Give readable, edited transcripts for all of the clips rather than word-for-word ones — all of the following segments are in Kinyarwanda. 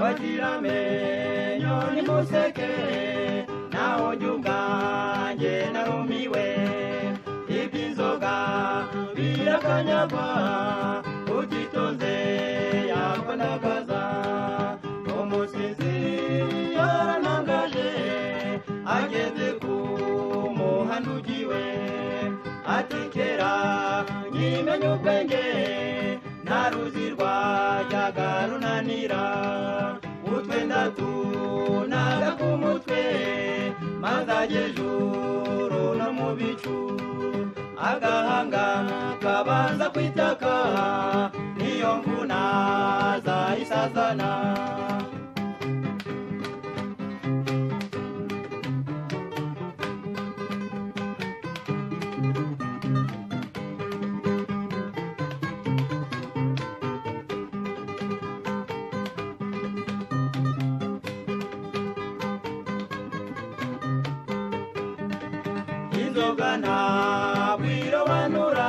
bagira menyo ni museke naho njye narumiwe iby'inzoga birakanyagwa utitonze yakonagaza umusizi yaranangaje ageze ku muhanugiwe ati kera nyimenye ubwenge nta ruzi rwajyaga runanira utwenda tunaga ku mutwe maze agejuru no mu bicu agahanga kabanza kwitaka niyo mvuna zayisazana inzoga ntabwo irobanura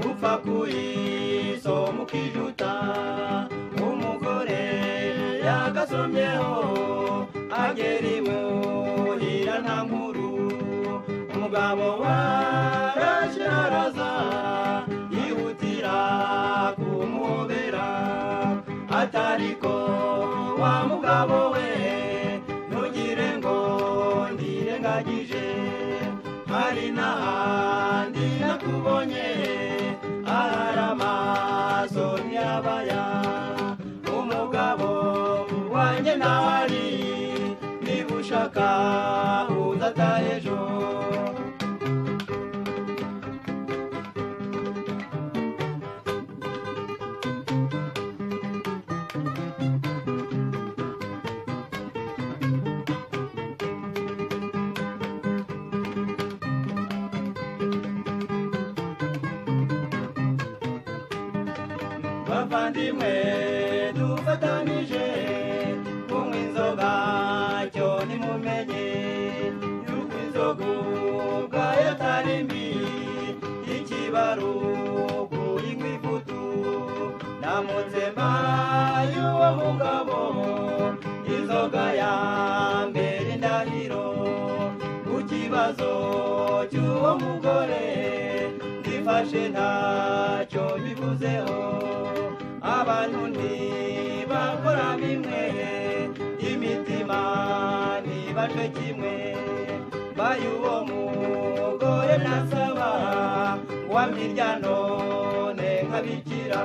upfa kuyisoma ukijuta umugore yagasomyeho agera imuhira nta nkuru umugabo warasharaza yihutira kumuhobera atariko wa mugabo we ntugire ngo ndirengagije hari n'ahandi nakubonye ahari amaso ntiyabaya umugabo wanjye ntahari niba ushaka uzataha ejo bavandimwe dufatanije kunywa inzoga cyo nimumenye yuko inzoga ubwayo atari mbi ikibaruku inywa ivutu namutse mbaye uwo mugabo inzoga ya mbere indahiro ku kibazo cy'uwo mugore ndifashe ntacyo bivuzeho abantu ntibakora bimwe imitima ntibaje kimwe mbaye uwo mugore nasaba wa mirya none nkabikira